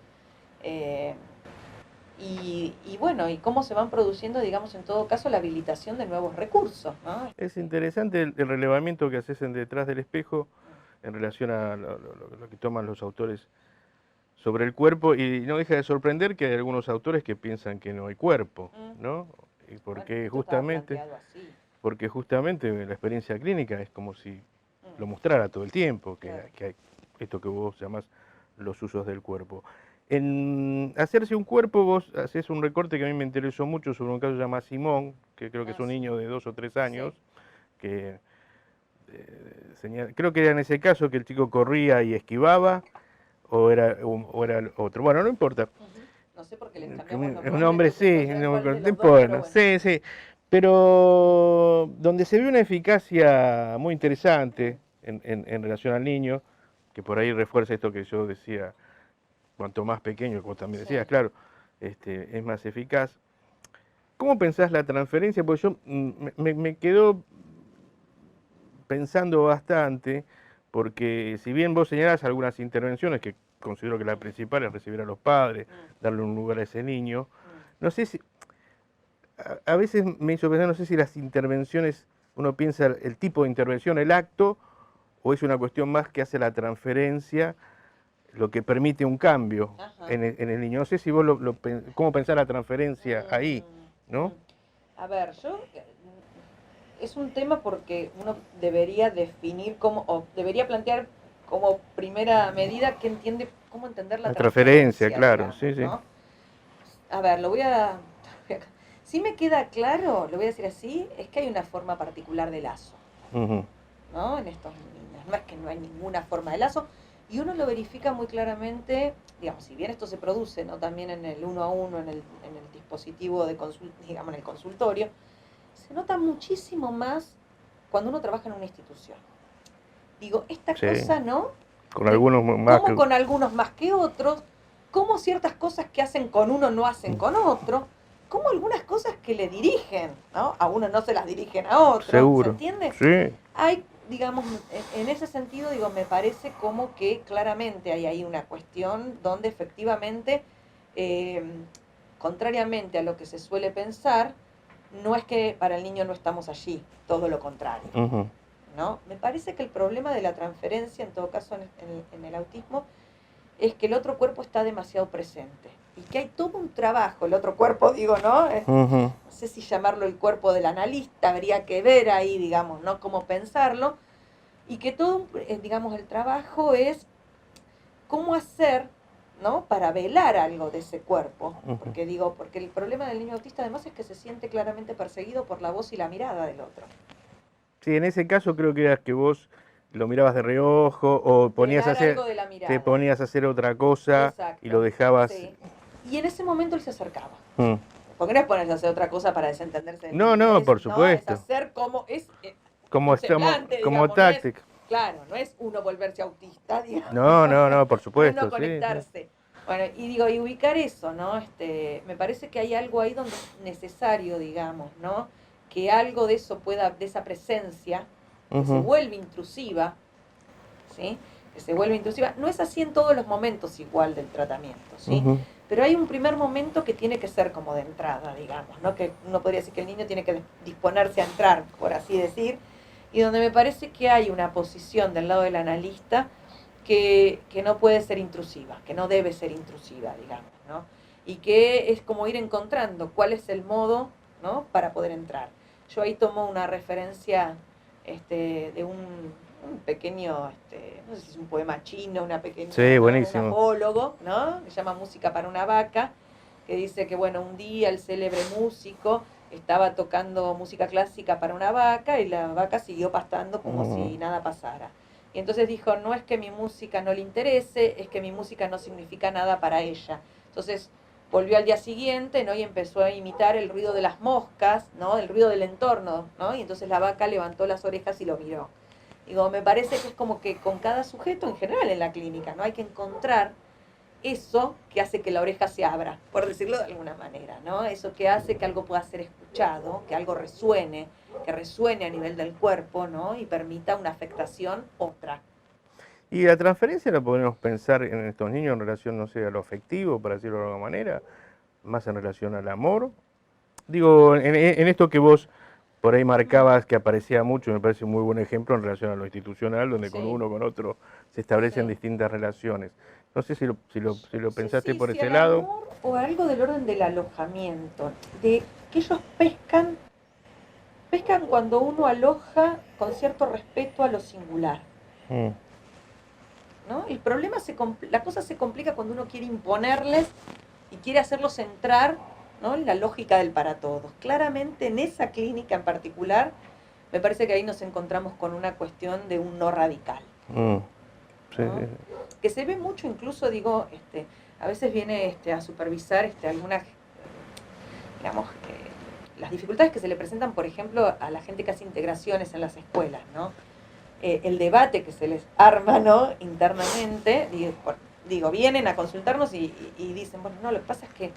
Y bueno, y cómo se van produciendo, digamos, en todo caso, la habilitación de nuevos recursos, ¿no? Es interesante el relevamiento que haces en Detrás del Espejo en relación a lo que toman los autores sobre el cuerpo, y no deja de sorprender que hay algunos autores que piensan que no hay cuerpo, ¿no? Y porque justamente la experiencia clínica es como si lo mostrara todo el tiempo, que hay esto que vos llamás los usos del cuerpo. En Hacerse un cuerpo vos haces un recorte que a mí me interesó mucho sobre un caso llamado Simón, que creo que es un niño de 2 o 3 años, que creo que era en ese caso que el chico corría y esquivaba, o era otro. Bueno, no importa. No sé por qué les cambiamos nombre. Un hombre, sí, bueno, sí, sí. Pero donde se ve una eficacia muy interesante en relación al niño, que por ahí refuerza esto que yo decía, cuanto más pequeño, como también decías, claro, es más eficaz. ¿Cómo pensás la transferencia? Porque yo me quedo pensando bastante, porque si bien vos señalás algunas intervenciones, que considero que la principal es recibir a los padres, darle un lugar a ese niño, no sé si, a veces me hizo pensar, no sé si las intervenciones, uno piensa el tipo de intervención, el acto, o es una cuestión más que hace la transferencia, lo que permite un cambio en el niño? No sé si vos cómo pensar la transferencia ahí, ¿no? A ver, es un tema porque uno debería definir cómo, o debería plantear como primera medida que entiende, cómo entender la transferencia, claro, digamos, sí, sí. ¿no? A ver, si me queda claro, lo voy a decir así, es que hay una forma particular de lazo, ¿no? En estos niños. No es que no hay ninguna forma de lazo, y uno lo verifica muy claramente, digamos, si bien esto se produce, ¿no? También en el 1 a 1, en el dispositivo de digamos, en el consultorio, se nota muchísimo más cuando uno trabaja en una institución. Digo, esta cosa, ¿no? Con algunos más como con algunos más que otros, como ciertas cosas que hacen con uno no hacen con otro, como algunas cosas que le dirigen, ¿no? A uno no se las dirigen a otro, seguro. ¿se entiende? Sí. Hay, digamos, en ese sentido, digo, me parece como que claramente hay ahí una cuestión donde efectivamente, contrariamente a lo que se suele pensar, no es que para el niño no estamos allí, todo lo contrario. ¿No? Me parece que el problema de la transferencia, en todo caso en el autismo, es que el otro cuerpo está demasiado presente y que hay todo un trabajo, el otro cuerpo, digo, ¿no? No sé si llamarlo el cuerpo del analista, habría que ver ahí, digamos, ¿no? Cómo pensarlo, y que todo, digamos, el trabajo es cómo hacer, ¿no? Para velar algo de ese cuerpo, porque el problema del niño autista además es que se siente claramente perseguido por la voz y la mirada del otro. Sí, en ese caso creo que era que vos lo mirabas de reojo o ponías algo de la mirada. te ponías a hacer otra cosa. Exacto. Y lo dejabas. Sí. Y en ese momento él se acercaba. Porque no es ponerse a hacer otra cosa para desentenderse del No, no, por supuesto. No, es hacer como es como estamos, como táctica. Claro, no es uno volverse autista, digamos. No, por supuesto. No conectarse. Sí. Bueno, y ubicar eso, ¿no? Me parece que hay algo ahí donde es necesario, digamos, ¿no? Que algo de eso de esa presencia, que se vuelve intrusiva, ¿sí? Que se vuelve intrusiva. No es así en todos los momentos igual del tratamiento, ¿sí? Pero hay un primer momento que tiene que ser como de entrada, digamos, ¿no? Que uno podría decir que el niño tiene que disponerse a entrar, por así decir, y donde me parece que hay una posición del lado del analista que no puede ser intrusiva, que no debe ser intrusiva, digamos, ¿no? Y que es como ir encontrando cuál es el modo, ¿no? Para poder entrar. Yo ahí tomo una referencia de un pequeño, no sé si es un poema chino, una pequeña, sí, ¿no? buenísimo. Un apólogo, ¿no? Que se llama Música para una vaca, que dice que, bueno, un día el célebre músico estaba tocando música clásica para una vaca y la vaca siguió pastando como si nada pasara. Y entonces dijo, no es que mi música no le interese, es que mi música no significa nada para ella. Entonces volvió al día siguiente, ¿no? Y empezó a imitar el ruido de las moscas, ¿no? El ruido del entorno, ¿no? Y entonces la vaca levantó las orejas y lo miró. Digo, me parece que es como que con cada sujeto en general en la clínica, ¿no? Hay que encontrar eso que hace que la oreja se abra, por decirlo de alguna manera, ¿no? Eso que hace que algo pueda ser escuchado, que algo resuene, que resuene a nivel del cuerpo, ¿no? Y permita una afectación otra. Y la transferencia la podemos pensar en estos niños en relación, no sé, a lo afectivo, para decirlo de alguna manera, más en relación al amor. Digo, en esto que vos por ahí marcabas que aparecía mucho, me parece un muy buen ejemplo en relación a lo institucional, donde con uno con otro se establecen distintas relaciones. No sé si lo pensaste por ese lado. Amor, o algo del orden del alojamiento, de que ellos pescan cuando uno aloja con cierto respeto a lo singular. ¿No? El problema la cosa se complica cuando uno quiere imponerles y quiere hacerlos entrar, ¿no? En la lógica del para todos. Claramente en esa clínica en particular, me parece que ahí nos encontramos con una cuestión de un no radical. Sí, ¿no? Que se ve mucho incluso, digo, a veces viene a supervisar algunas, digamos, las dificultades que se le presentan, por ejemplo, a la gente que hace integraciones en las escuelas, ¿no? El debate que se les arma, ¿no? Internamente, digo, vienen a consultarnos y dicen, bueno, no, lo que pasa es que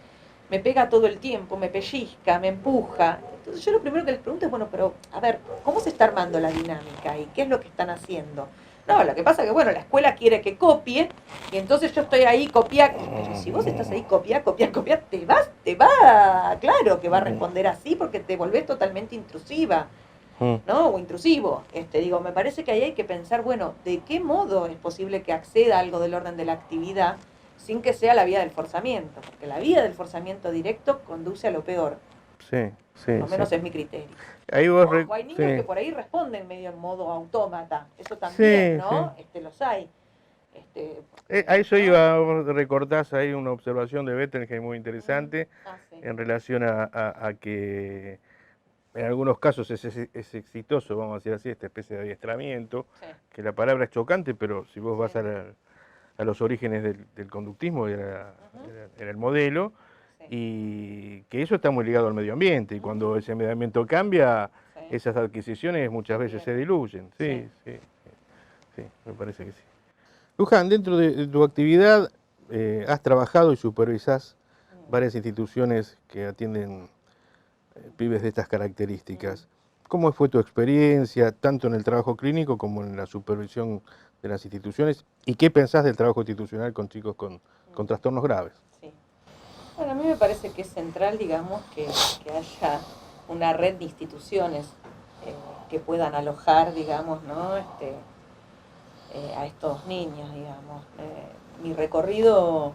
me pega todo el tiempo, me pellizca, me empuja. Entonces yo lo primero que les pregunto es, bueno, pero a ver, ¿cómo se está armando la dinámica y qué es lo que están haciendo? No, lo que pasa es que, bueno, la escuela quiere que copie y entonces yo estoy ahí copiando. Pero si vos estás ahí copia, te va, claro que va a responder así porque te volvés totalmente intrusiva. ¿no? O intrusivo. Digo, me parece que ahí hay que pensar, bueno, ¿de qué modo es posible que acceda a algo del orden de la actividad sin que sea la vía del forzamiento? Porque la vía del forzamiento directo conduce a lo peor. Sí, sí, Por lo menos sí. es mi criterio. Ahí vos... Ojo, hay niños que Sí, por ahí responden medio en modo autómata. Eso también, sí, sí. ¿no? Los hay. A eso ¿No? iba, vos recordás ahí una observación de Bettelheim muy interesante Sí. en relación a que en algunos casos es exitoso, vamos a decir así, esta especie de adiestramiento, Sí. que la palabra es chocante, pero si vos vas Sí. a los orígenes del conductismo, era el modelo, Sí. y que eso está muy ligado al medio ambiente, y cuando ese medio ambiente cambia, Sí. esas adquisiciones muchas veces se diluyen. Sí, Sí. sí, sí, me parece que sí. Luján, dentro de tu actividad has trabajado y supervisás varias instituciones que atienden pibes de estas características. ¿Cómo fue tu experiencia, tanto en el trabajo clínico como en la supervisión de las instituciones? ¿Y qué pensás del trabajo institucional con chicos con trastornos graves? Sí. Bueno, a mí me parece que es central, digamos, que haya una red de instituciones que puedan alojar, digamos, ¿no? A estos niños, digamos. Mi recorrido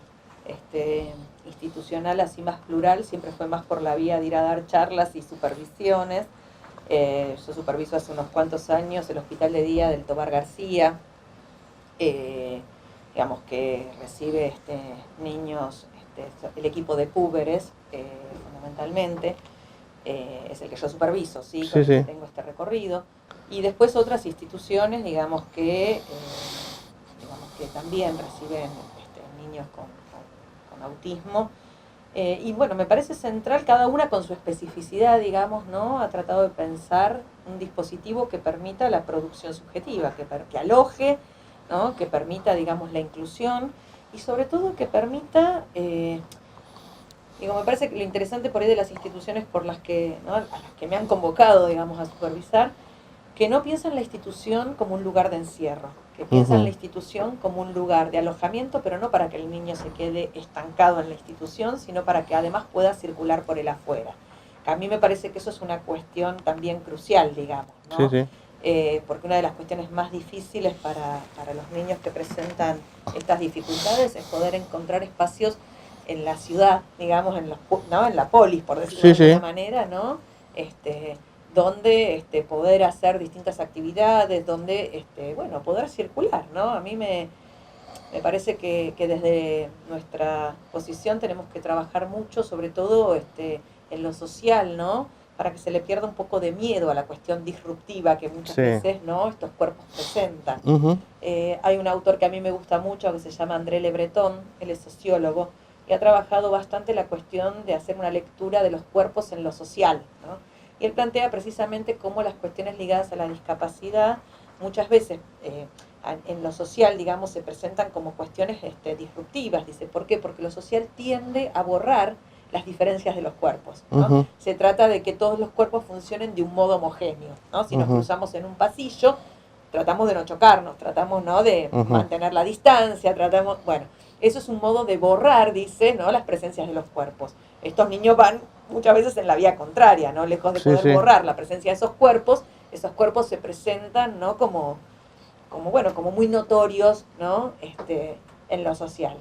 institucional así más plural siempre fue más por la vía de ir a dar charlas y supervisiones. Yo superviso hace unos cuantos años el Hospital de Día del Tobar García, digamos que recibe niños, el equipo de púberes fundamentalmente, es el que yo superviso, ¿sí? Con Sí, el que sí. tengo este recorrido. Y después otras instituciones, digamos que también reciben niños con autismo. Y bueno, me parece central, cada una con su especificidad, digamos, ¿no? Ha tratado de pensar un dispositivo que permita la producción subjetiva, que aloje, ¿no? Que permita, digamos, la inclusión y sobre todo que permita, me parece que lo interesante por ahí de las instituciones por las que, ¿no? A las que me han convocado, digamos, a supervisar, que no piensan la institución como un lugar de encierro, que piensan la institución como un lugar de alojamiento, pero no para que el niño se quede estancado en la institución, sino para que además pueda circular por el afuera. A mí me parece que eso es una cuestión también crucial, digamos, ¿no? Sí, sí. Porque una de las cuestiones más difíciles para los niños que presentan estas dificultades es poder encontrar espacios en la ciudad, digamos, ¿no? En la polis, por decirlo Sí, de alguna sí. manera, ¿no? Donde poder hacer distintas actividades, donde bueno, poder circular, ¿no? A mí me parece que desde nuestra posición tenemos que trabajar mucho, sobre todo en lo social, ¿no? Para que se le pierda un poco de miedo a la cuestión disruptiva que muchas Sí. veces, ¿no? Estos cuerpos presentan. Ujú. Hay un autor que a mí me gusta mucho que se llama André Le Breton, él es sociólogo, y ha trabajado bastante la cuestión de hacer una lectura de los cuerpos en lo social, ¿no? Y él plantea precisamente cómo las cuestiones ligadas a la discapacidad muchas veces en lo social, digamos, se presentan como cuestiones disruptivas. Dice, ¿por qué? Porque lo social tiende a borrar las diferencias de los cuerpos, ¿no? Se trata de que todos los cuerpos funcionen de un modo homogéneo, ¿no? Si nos cruzamos en un pasillo, tratamos de no chocarnos, tratamos, ¿no? De mantener la distancia, bueno, eso es un modo de borrar, dice, ¿no? Las presencias de los cuerpos. Estos niños van muchas veces en la vía contraria, ¿no? Lejos de poder borrar la presencia de esos cuerpos se presentan, ¿no? Como muy notorios, ¿no? En lo social.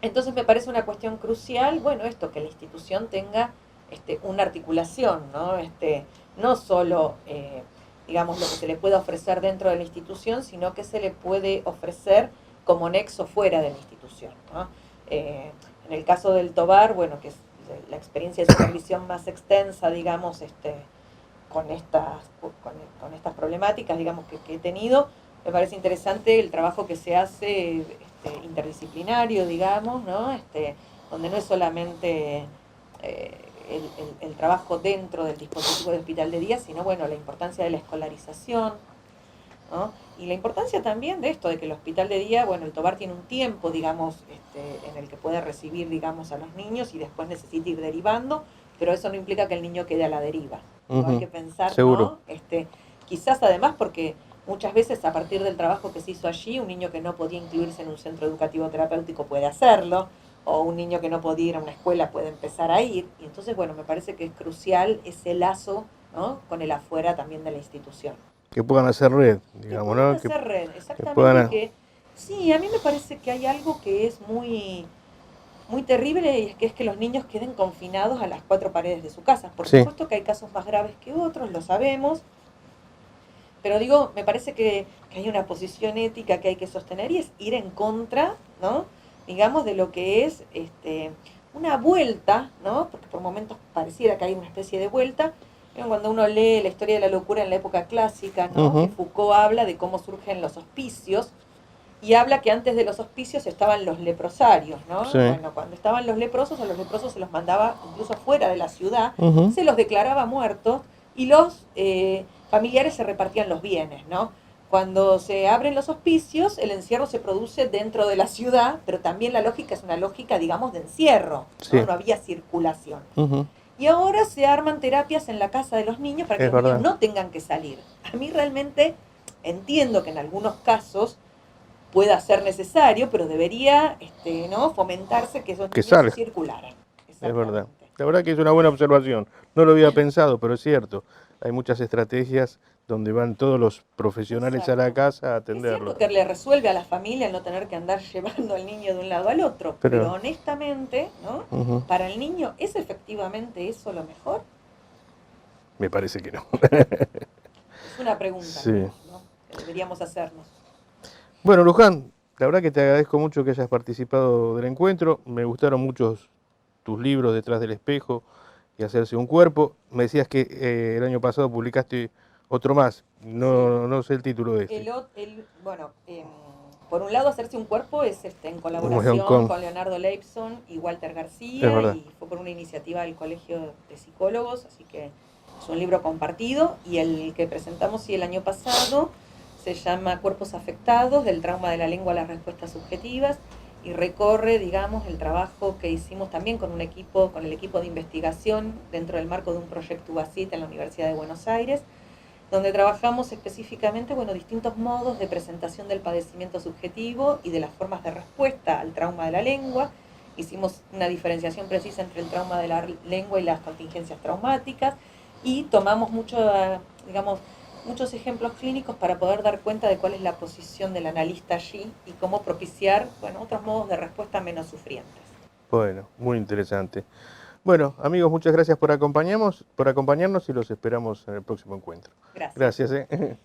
Entonces me parece una cuestión crucial, bueno, esto, que la institución tenga una articulación, ¿no? No solo, digamos, lo que se le pueda ofrecer dentro de la institución, sino que se le puede ofrecer como nexo fuera de la institución, ¿no? En el caso del Tobar, bueno, que es la experiencia de supervisión más extensa, digamos, con estas problemáticas, digamos, que he tenido, me parece interesante el trabajo que se hace interdisciplinario, digamos, ¿no? Donde no es solamente el trabajo dentro del dispositivo de hospital de día, sino, bueno, la importancia de la escolarización, ¿no? Y la importancia también de esto, de que el hospital de día, bueno, el Tobar tiene un tiempo, digamos, en el que puede recibir, digamos, a los niños y después necesita ir derivando, pero eso no implica que el niño quede a la deriva. Hay que pensar, Seguro. ¿no? Quizás además porque muchas veces a partir del trabajo que se hizo allí, un niño que no podía incluirse en un centro educativo terapéutico puede hacerlo, o un niño que no podía ir a una escuela puede empezar a ir, y entonces, bueno, me parece que es crucial ese lazo, ¿no? Con el afuera también de la institución. Que puedan hacer red, digamos, que puedan ¿no? hacer red, exactamente. puedan... Sí, a mí me parece que hay algo que es muy, muy terrible, y es que los niños queden confinados a las 4 paredes de su casa. Por Sí. supuesto que hay casos más graves que otros, lo sabemos, pero digo, me parece que hay una posición ética que hay que sostener, y es ir en contra, ¿no? Digamos, de lo que es una vuelta, ¿no? Porque por momentos pareciera que hay una especie de vuelta. Cuando uno lee la historia de la locura en la época clásica, ¿no? Uh-huh. Que Foucault habla de cómo surgen los hospicios, y habla que antes de los hospicios estaban los leprosarios, ¿no? Sí. Bueno, cuando estaban los leprosos, a los leprosos se los mandaba incluso fuera de la ciudad, Uh-huh. se los declaraba muertos, y los familiares se repartían los bienes, ¿no? Cuando se abren los hospicios, el encierro se produce dentro de la ciudad, pero también la lógica es una lógica, digamos, de encierro, ¿no? Sí. No había circulación. Uh-huh. Y ahora se arman terapias en la casa de los niños para que los niños no tengan que salir. A mí realmente entiendo que en algunos casos pueda ser necesario, pero debería ¿no? fomentarse que esos niños circularan. Es verdad. La verdad que es una buena observación. No lo había pensado, pero es cierto. Hay muchas estrategias donde van todos los profesionales Exacto. a la casa a atenderlo. Es cierto que le resuelve a la familia el no tener que andar llevando al niño de un lado al otro, pero honestamente, ¿no? Uh-huh. Para el niño, ¿es efectivamente eso lo mejor? Me parece que no. Es una pregunta, sí. ¿no? Que deberíamos hacernos. Bueno, Luján, la verdad que te agradezco mucho que hayas participado del encuentro. Me gustaron mucho tus libros, Detrás del espejo y Hacerse un cuerpo. Me decías que el año pasado publicaste otro más. No sé el título de este. Bueno, por un lado, Hacerse un cuerpo es en colaboración con Leonardo Leibson y Walter García, y fue por una iniciativa del Colegio de Psicólogos, así que es un libro compartido. Y el que presentamos el año pasado se llama Cuerpos afectados, del trauma de la lengua a las respuestas subjetivas, y recorre, digamos, el trabajo que hicimos también con el equipo de investigación dentro del marco de un proyecto UBASIT en la Universidad de Buenos Aires, donde trabajamos específicamente, distintos modos de presentación del padecimiento subjetivo y de las formas de respuesta al trauma de la lengua. Hicimos una diferenciación precisa entre el trauma de la lengua y las contingencias traumáticas, y tomamos muchos ejemplos clínicos para poder dar cuenta de cuál es la posición del analista allí y cómo propiciar, otros modos de respuesta menos sufrientes. Bueno, muy interesante. Bueno, amigos, muchas gracias por acompañarnos y los esperamos en el próximo encuentro. Gracias. Gracias.